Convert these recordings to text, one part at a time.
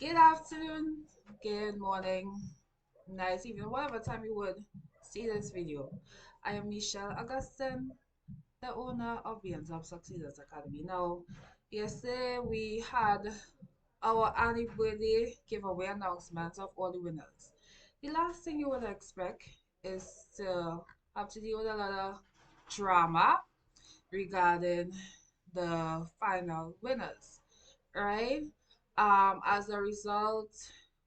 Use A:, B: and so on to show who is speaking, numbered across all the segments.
A: Good afternoon, good morning, nice evening, whatever time you would see this video. I am Michelle Augustin, the owner of Beings of Succeeders Academy. Now, yesterday we had our Annie birthday giveaway announcement of all the winners. The last thing you would expect is to have to deal with a lot of drama regarding the final winners, right? As a result,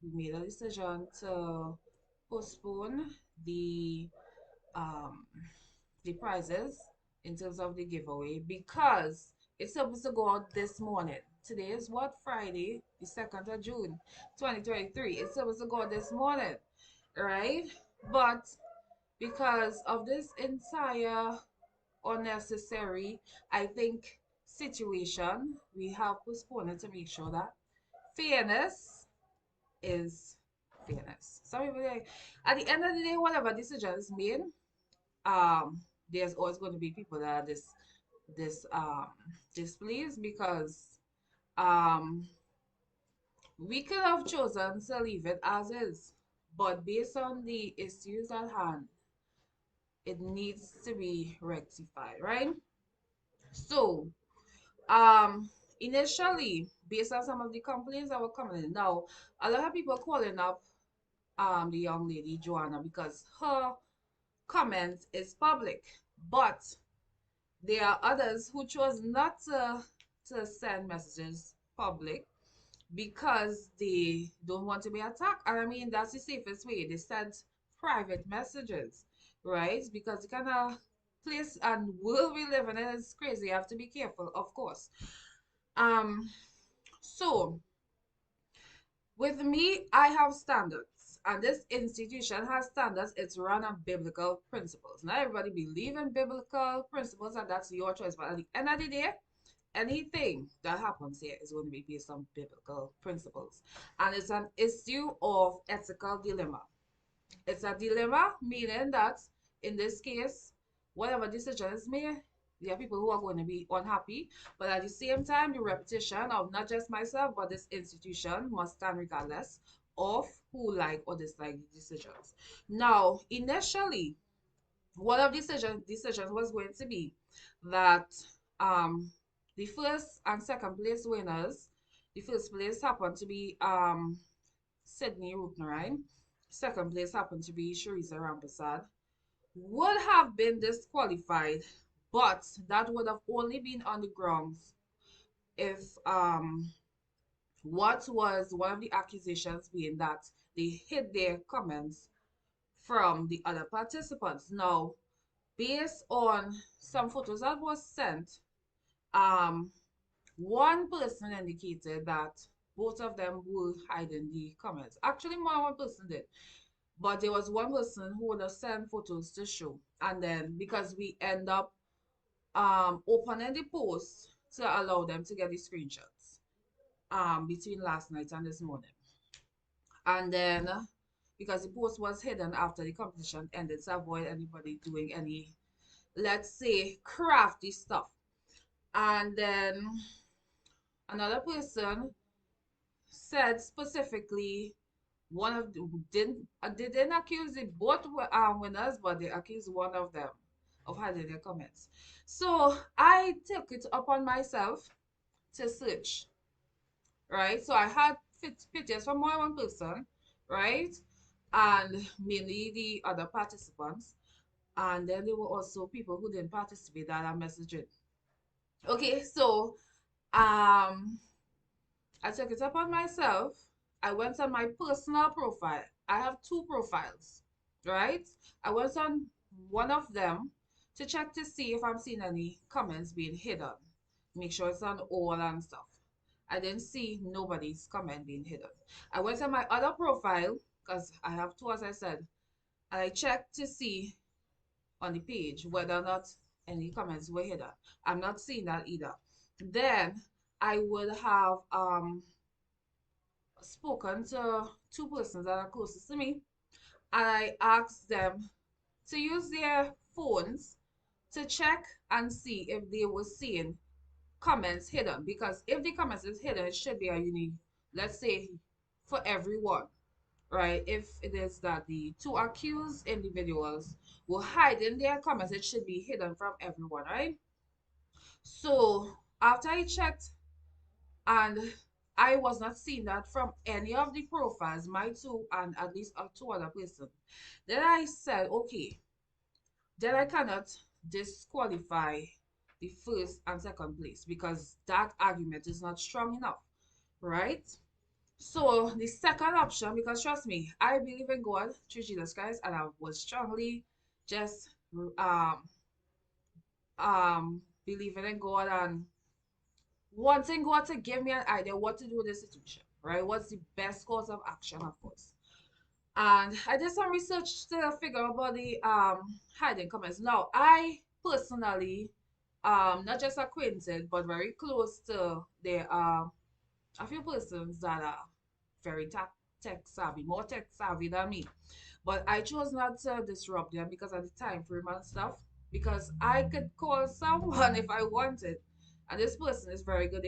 A: we made a decision to postpone the um the prizes in terms of the giveaway because it's supposed to go out this morning. Today is what, Friday, the 2nd of June, 2023. It's supposed to go out this morning, right? But because of this entire unnecessary, I think, situation, we have postponed it to make sure that fairness is fairness. Some people like at the end of the day, whatever decision is made, um, there's always going to be people that are this displeased because um we could have chosen to leave it as is, but based on the issues at hand, it needs to be rectified, right? So Um, initially, based on some of the complaints that were coming in, now a lot of people calling up the young lady Joanna because her comment is public, but there are others who chose not to send messages public because they don't want to be attacked. And I mean that's the safest way. They send private messages, right? Because the kind of place and world we live in is crazy. You have to be careful, of course. Um, so with me, I have standards, and this institution has standards. It's run on biblical principles. Not everybody believe in biblical principles, and that's your choice. But at the end of the day, anything that happens here is going to be based on biblical principles, and it's an issue of ethical dilemma. It's a dilemma, meaning that in this case, whatever decision is made, there are people who are going to be unhappy. But at the same time, the reputation of not just myself, but this institution must stand regardless of who like or dislike the decisions. Now, initially, one of the decisions was going to be that um the first and second place winners, the first place happened to be Sydney Rupnarine. Second place happened to be Sharisa Rampasad. Would have been disqualified, but that would have only been on the grounds if what was one of the accusations being that they hid their comments from the other participants. Now, based on some photos that was sent, um, one person indicated that both of them were hiding the comments. Actually, more than one person did. But there was one person who would have sent photos to show. And then because we end up opening the post to allow them to get the screenshots between last night and this morning. And then because the post was hidden after the competition ended to avoid anybody doing any, let's say, crafty stuff. And then another person said specifically one of the, they didn't accuse the both winners, but they accused one of them of hiding their comments. So I took it upon myself to search, right? So I had pictures from more than one person, right? And mainly the other participants. And then there were also people who didn't participate that are messaging. Okay, so um I took it upon myself. I went on my personal profile. I have two profiles, right? I went on one of them to check to see if I'm seeing any comments being hidden. Make sure it's on all and stuff. I didn't see nobody's comment being hidden. I went on my other profile because I have two, as I said, and I checked to see on the page whether or not any comments were hidden. I'm not seeing that either. Then I would have spoken to two persons that are closest to me, and I asked them to use their phones to check and see if they were seeing comments hidden. Because if the comments is hidden, it should be a unique, let's say for everyone, right? If it is that the two accused individuals will hide in their comments, it should be hidden from everyone, right? So after I checked, and I was not seeing that from any of the profiles, my two and at least two other persons. Then I said, okay, then I cannot disqualify the first and second place because that argument is not strong enough, right? So the second option, because trust me, I believe in God through Jesus Christ, and I was strongly just believing in God and wanting God to give me an idea what to do with this situation, right? What's the best course of action, of course. And I did some research to figure out about the hiding comments. Now, I personally, not just acquainted, but very close to there are a few persons that are very tech savvy, more tech savvy than me. But I chose not to disrupt them because of the time frame and stuff. Because I could call someone if I wanted, and this person is very good.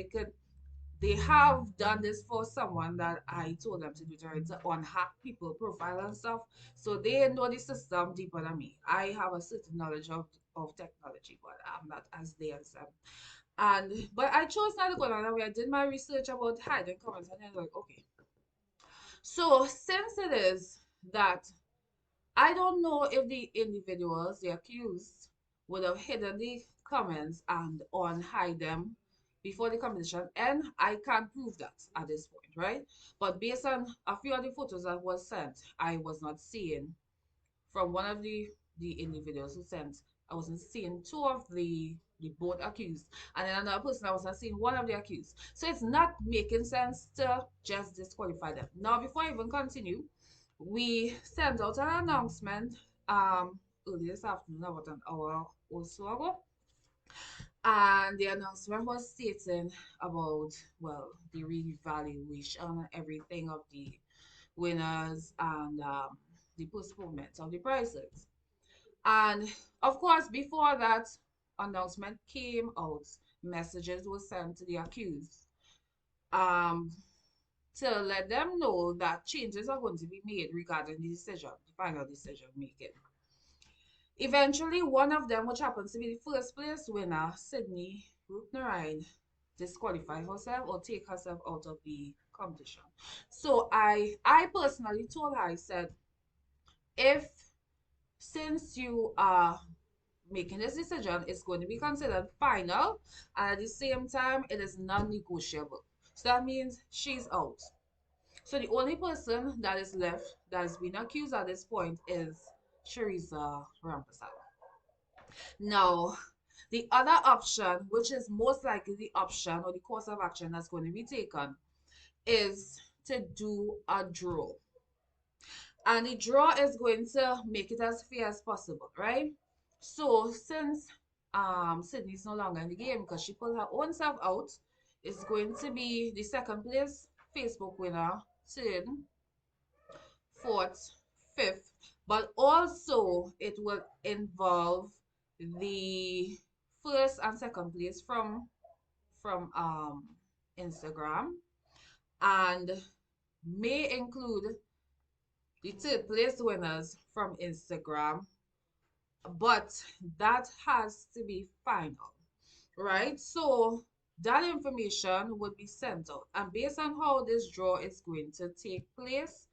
A: They have done this for someone that I told them to do, to unhack people profile and stuff. So they know the system deeper than me. I have a certain knowledge of technology, but I'm not as there as them. And but I chose not to go that way. I did my research about hiding comments, and then like, okay. So since it is that I don't know if the individuals, the accused, would have hidden the comments and unhide them before the competition, and I can't prove that at this point, right? But based on a few of the photos that was sent, I was not seeing from one of the individuals who sent, I wasn't seeing two of the both accused, and then another person I was not seeing one of the accused. So it's not making sense to just disqualify them. Now, before I even continue, we sent out an announcement earlier this afternoon, about an hour or so ago, and the announcement was stating about, well, the revaluation and everything of the winners and the postponement of the prices. And of course, before that announcement came out, messages were sent to the accused um, to let them know that changes are going to be made regarding the decision, the final decision making. Eventually, one of them, which happens to be the first place winner, Sydney Rupnarine, disqualify herself or take herself out of the competition. So I personally told her, I said, if since you are making this decision, it's going to be considered final, and at the same time, it is non-negotiable. So that means she's out. So the only person that is left that has been accused at this point is Teresa Rampasad. Now, the other option, which is most likely the option or the course of action that's going to be taken, is to do a draw. And the draw is going to make it as fair as possible, right? So since Sydney's no longer in the game because she pulled her own self out, it's going to be the second place Facebook winner, third, fourth, fifth, but also it will involve the first and second place from Instagram, and may include the third place winners from Instagram, but that has to be final, right? So that information would be sent out, and based on how this draw is going to take place,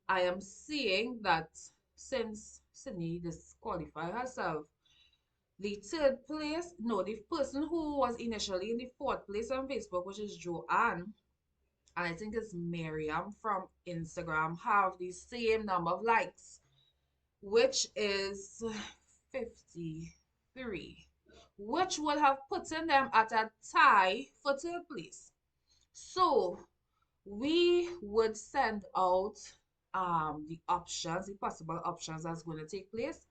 A: I am seeing that since Sydney disqualified herself, the third place, no, the person who was initially in the fourth place on Facebook, which is Joanne, and I think it's Miriam from Instagram, have the same number of likes, which is 53, which would have put in them at a tie for third place. So we would send out the options, the possible options that's going to take place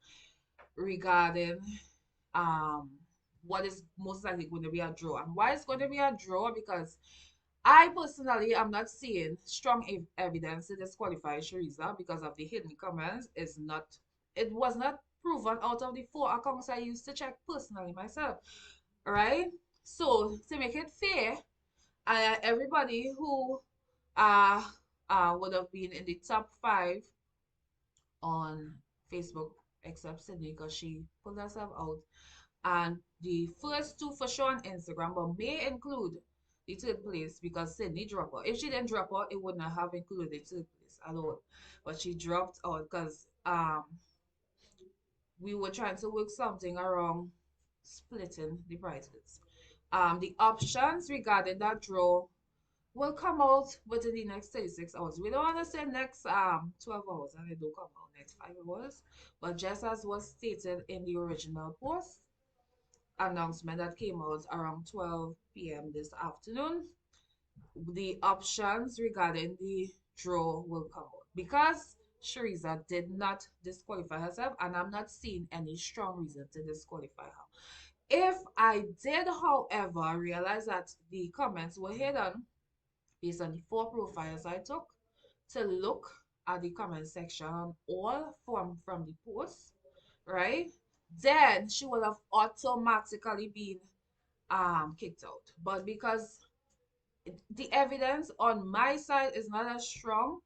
A: regarding um what is most likely going to be a draw. And why it's going to be a draw, because I personally am not seeing strong evidence to disqualify Shariza because of the hidden comments. It was not proven out of the four accounts I used to check personally myself, right? So to make it fair, everybody who uh would have been in the top 5 on Facebook, except Sydney because she pulled herself out. And the first 2 for sure on Instagram, but may include the third place because Sydney dropped her. If she didn't drop her, it wouldn't have included the third place at all. But she dropped out because we were trying to work something around splitting the prizes. The options regarding that draw will come out within the next 36 hours. We don't want to say next 12 hours, and it don't come out next 5 hours. But just as was stated in the original post announcement that came out around 12 p.m. this afternoon, the options regarding the draw will come out. Because Shariza did not disqualify herself, and I'm not seeing any strong reason to disqualify her. If I did, however, realize that the comments were hidden based on the 4 profiles I took to look at the comment section on all from the post, right? Then she would have automatically been kicked out. But because the evidence on my side is not as strong,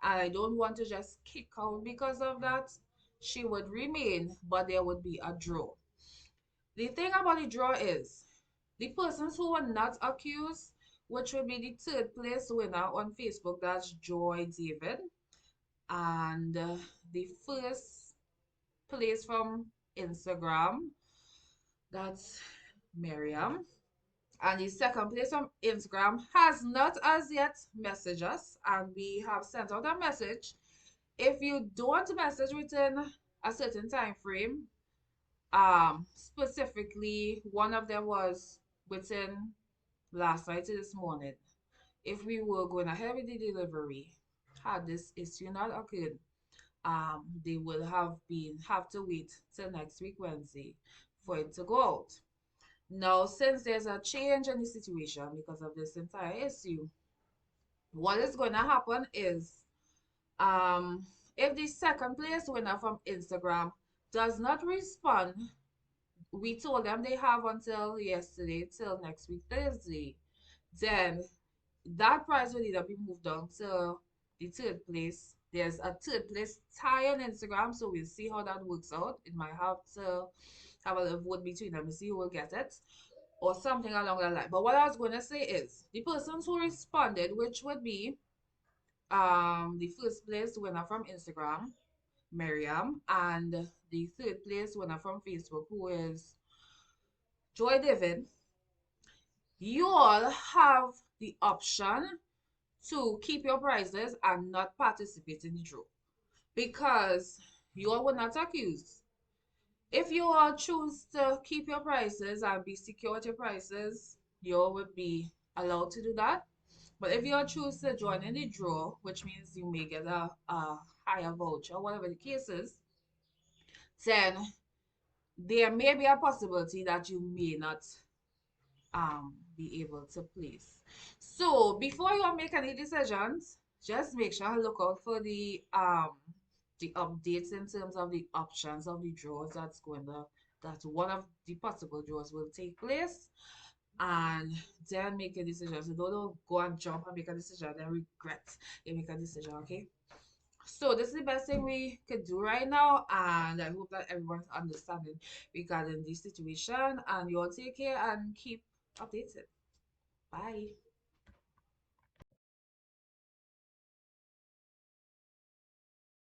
A: and I don't want to just kick out because of that, she would remain, but there would be a draw. The thing about the draw is the persons who were not accused, which would be the third place winner on Facebook, that's Joy David, and the first place from Instagram, that's Miriam, and the second place from Instagram has not as yet messaged us, and we have sent out a message. If you don't message within a certain time frame, specifically one of them was within last night to this morning, if we were going ahead with the delivery, had this issue not occurred, they will have to wait till next week Wednesday for it to go out. Now, since there's a change in the situation because of this entire issue, what is going to happen is, if the second place winner from Instagram does not respond, we told them they have until yesterday, till next week Thursday. Then that prize will either be moved on to the third place. There's a third place tie on Instagram, so we'll see how that works out. It might have to have a little vote between them to see who will get it, or something along that line. But what I was going to say is the persons who responded, which would be the first place winner from Instagram, Miriam, and the third place winner from Facebook, who is Joy David, you all have the option to keep your prizes and not participate in the draw because you all were not accused. If you all choose to keep your prices and be secure with your prices, you all would be allowed to do that. But if you all choose to join in the draw, which means you may get a higher voucher, whatever the case is, then there may be a possibility that you may not be able to place. So before you make any decisions, just make sure to look out for the updates in terms of the options of the draws that one of the possible draws will take place, and then make a decision. So don't go and jump and make a decision and regret you make a decision, okay? So this is the best thing we could do right now, and I hope that everyone's understanding regarding the situation, and you all take care and keep updated. Bye.